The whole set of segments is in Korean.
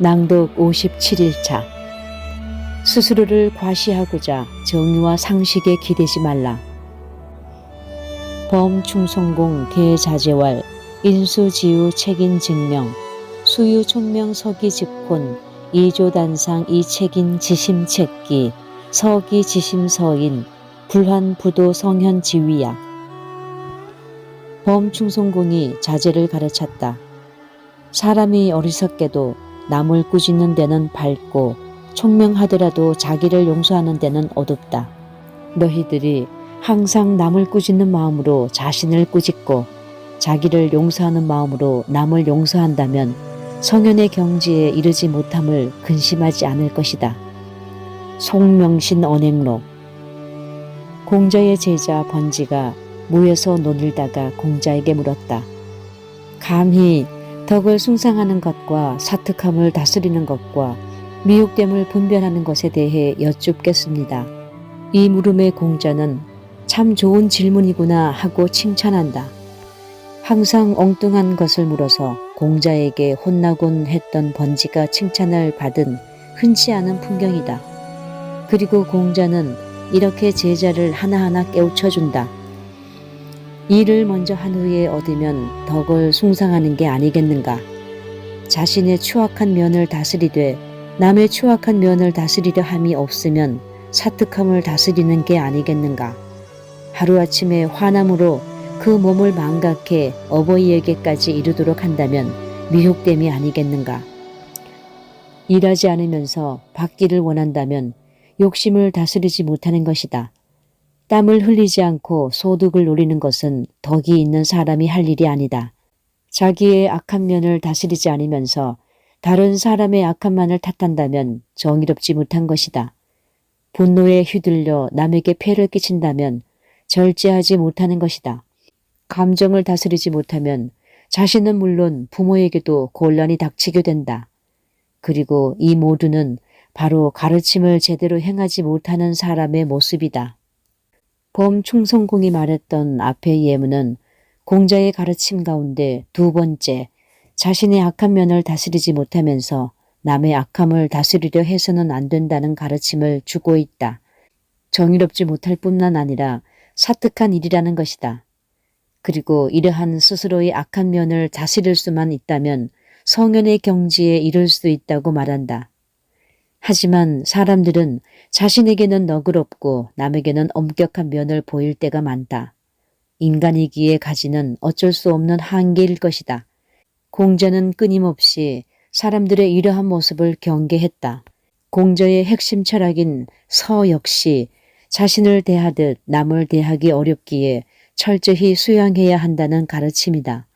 낭독 57일차. 스스로를 과시하고자 정의와 상식에 기대지 말라. 범충성공 대자재왈 인수지유 책임 증명 수유 촉명 서기 직혼 이조단상 이책인 지심책기 서기 지심서인 불환부도 성현 지위야. 범충성공이 자제를 가르쳤다. 사람이 어리석게도 남을 꾸짖는 데는 밝고 총명하더라도 자기를 용서하는 데는 어둡다. 너희들이 항상 남을 꾸짖는 마음으로 자신을 꾸짖고 자기를 용서하는 마음으로 남을 용서한다면 성현의 경지에 이르지 못함을 근심하지 않을 것이다. 송명신 언행록. 공자의 제자 번지가 모여서 논일다가 공자에게 물었다. 감히 덕을 숭상하는 것과 사특함을 다스리는 것과 미혹됨을 분별하는 것에 대해 여쭙겠습니다. 이 물음에 공자는 참 좋은 질문이구나 하고 칭찬한다. 항상 엉뚱한 것을 물어서 공자에게 혼나곤 했던 번지가 칭찬을 받은 흔치 않은 풍경이다. 그리고 공자는 이렇게 제자를 하나하나 깨우쳐준다. 일을 먼저 한 후에 얻으면 덕을 숭상하는 게 아니겠는가. 자신의 추악한 면을 다스리되 남의 추악한 면을 다스리려 함이 없으면 사특함을 다스리는 게 아니겠는가. 하루아침에 화남으로 그 몸을 망각해 어버이에게까지 이르도록 한다면 미혹됨이 아니겠는가. 일하지 않으면서 받기를 원한다면 욕심을 다스리지 못하는 것이다. 땀을 흘리지 않고 소득을 노리는 것은 덕이 있는 사람이 할 일이 아니다. 자기의 악한 면을 다스리지 않으면서 다른 사람의 악한만을 탓한다면 정의롭지 못한 것이다. 분노에 휘둘려 남에게 폐를 끼친다면 절제하지 못하는 것이다. 감정을 다스리지 못하면 자신은 물론 부모에게도 곤란이 닥치게 된다. 그리고 이 모두는 바로 가르침을 제대로 행하지 못하는 사람의 모습이다. 범충성공이 말했던 앞의 예문은 공자의 가르침 가운데 두 번째, 자신의 악한 면을 다스리지 못하면서 남의 악함을 다스리려 해서는 안 된다는 가르침을 주고 있다. 정의롭지 못할 뿐만 아니라 사특한 일이라는 것이다. 그리고 이러한 스스로의 악한 면을 다스릴 수만 있다면 성현의 경지에 이를 수 있다고 말한다. 하지만 사람들은 자신에게는 너그럽고 남에게는 엄격한 면을 보일 때가 많다. 인간이기에 가지는 어쩔 수 없는 한계일 것이다. 공자는 끊임없이 사람들의 이러한 모습을 경계했다. 공자의 핵심 철학인 서 역시 자신을 대하듯 남을 대하기 어렵기에 철저히 수양해야 한다는 가르침이다.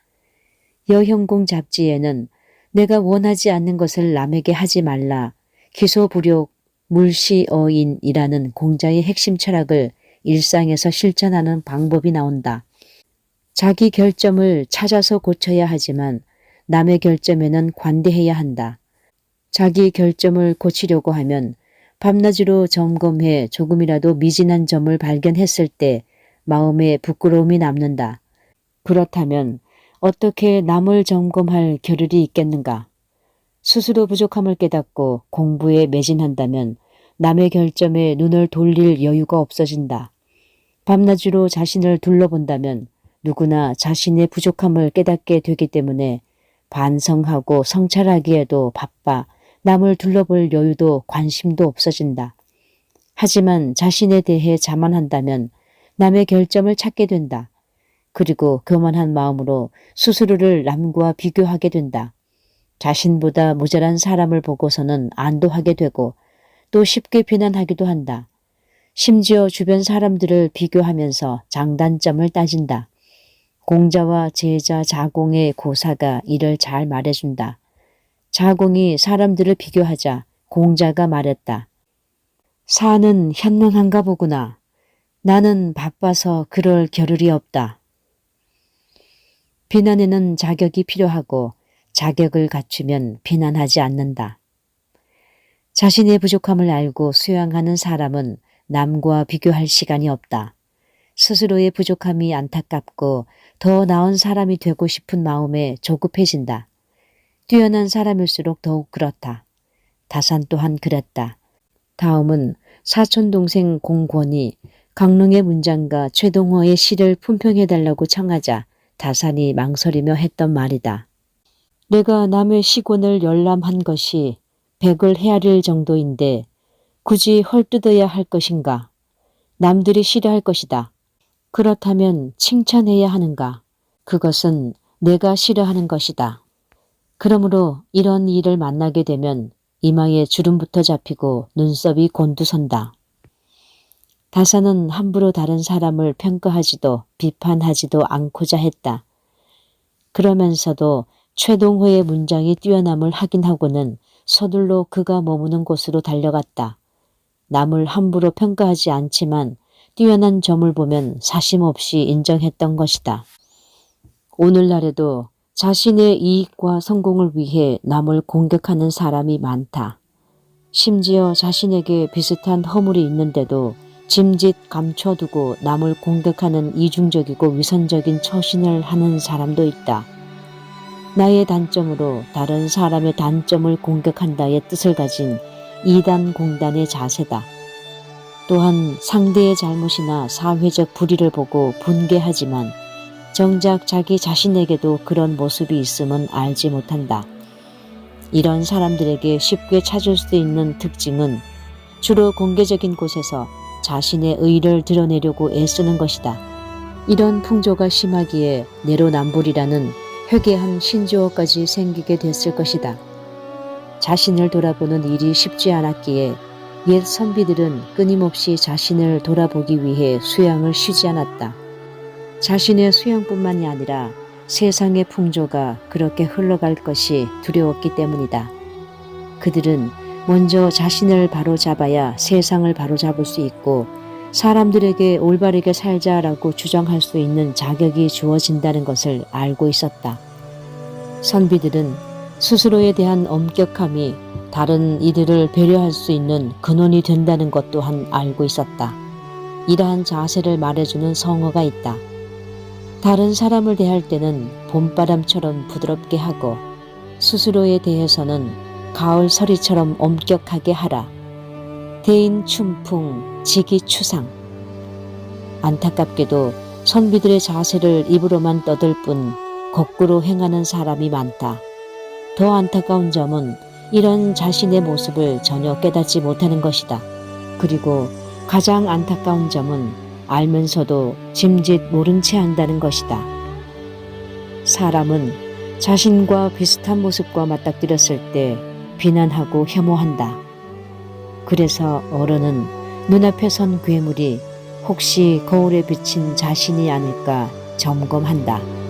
여형공 잡지에는 내가 원하지 않는 것을 남에게 하지 말라, 기소불욕, 물시어인이라는 공자의 핵심 철학을 일상에서 실천하는 방법이 나온다. 자기 결점을 찾아서 고쳐야 하지만 남의 결점에는 관대해야 한다. 자기 결점을 고치려고 하면 밤낮으로 점검해 조금이라도 미진한 점을 발견했을 때 마음에 부끄러움이 남는다. 그렇다면 어떻게 남을 점검할 겨를이 있겠는가? 스스로 부족함을 깨닫고 공부에 매진한다면 남의 결점에 눈을 돌릴 여유가 없어진다. 밤낮으로 자신을 둘러본다면 누구나 자신의 부족함을 깨닫게 되기 때문에 반성하고 성찰하기에도 바빠 남을 둘러볼 여유도 관심도 없어진다. 하지만 자신에 대해 자만한다면 남의 결점을 찾게 된다. 그리고 교만한 마음으로 스스로를 남과 비교하게 된다. 자신보다 모자란 사람을 보고서는 안도하게 되고 또 쉽게 비난하기도 한다. 심지어 주변 사람들을 비교하면서 장단점을 따진다. 공자와 제자 자공의 고사가 이를 잘 말해준다. 자공이 사람들을 비교하자 공자가 말했다. 사는 현명한가 보구나. 나는 바빠서 그럴 겨를이 없다. 비난에는 자격이 필요하고 자격을 갖추면 비난하지 않는다. 자신의 부족함을 알고 수양하는 사람은 남과 비교할 시간이 없다. 스스로의 부족함이 안타깝고 더 나은 사람이 되고 싶은 마음에 조급해진다. 뛰어난 사람일수록 더욱 그렇다. 다산 또한 그랬다. 다음은 사촌동생 공권이 강릉의 문장가 최동호의 시를 품평해달라고 청하자 다산이 망설이며 했던 말이다. 내가 남의 시곤을 열람한 것이 백을 헤아릴 정도인데 굳이 헐뜯어야 할 것인가? 남들이 싫어할 것이다. 그렇다면 칭찬해야 하는가? 그것은 내가 싫어하는 것이다. 그러므로 이런 일을 만나게 되면 이마에 주름부터 잡히고 눈썹이 곤두선다. 다산은 함부로 다른 사람을 평가하지도 비판하지도 않고자 했다. 그러면서도 최동호의 문장이 뛰어남을 확인하고는 서둘러 그가 머무는 곳으로 달려갔다. 남을 함부로 평가하지 않지만 뛰어난 점을 보면 사심없이 인정했던 것이다. 오늘날에도 자신의 이익과 성공을 위해 남을 공격하는 사람이 많다. 심지어 자신에게 비슷한 허물이 있는데도 짐짓 감춰두고 남을 공격하는 이중적이고 위선적인 처신을 하는 사람도 있다. 나의 단점으로 다른 사람의 단점을 공격한다의 뜻을 가진 이단공단의 자세다. 또한 상대의 잘못이나 사회적 불의를 보고 분개하지만 정작 자기 자신에게도 그런 모습이 있음은 알지 못한다. 이런 사람들에게 쉽게 찾을 수 있는 특징은 주로 공개적인 곳에서 자신의 의를 드러내려고 애쓰는 것이다. 이런 풍조가 심하기에 내로남불이라는 회개한 신조어까지 생기게 됐을 것이다. 자신을 돌아보는 일이 쉽지 않았기에 옛 선비들은 끊임없이 자신을 돌아보기 위해 수양을 쉬지 않았다. 자신의 수양뿐만이 아니라 세상의 풍조가 그렇게 흘러갈 것이 두려웠기 때문이다. 그들은 먼저 자신을 바로잡아야 세상을 바로잡을 수 있고 사람들에게 올바르게 살자라고 주장할 수 있는 자격이 주어진다는 것을 알고 있었다. 선비들은 스스로에 대한 엄격함이 다른 이들을 배려할 수 있는 근원이 된다는 것 또한 알고 있었다. 이러한 자세를 말해주는 성어가 있다. 다른 사람을 대할 때는 봄바람처럼 부드럽게 하고 스스로에 대해서는 가을 서리처럼 엄격하게 하라. 대인 춘풍 지기 추상. 안타깝게도 선비들의 자세를 입으로만 떠들 뿐 거꾸로 행하는 사람이 많다. 더 안타까운 점은 이런 자신의 모습을 전혀 깨닫지 못하는 것이다. 그리고 가장 안타까운 점은 알면서도 짐짓 모른 채 한다는 것이다. 사람은 자신과 비슷한 모습과 맞닥뜨렸을 때 비난하고 혐오한다. 그래서 어른은 눈앞에 선 괴물이 혹시 거울에 비친 자신이 아닐까 점검한다.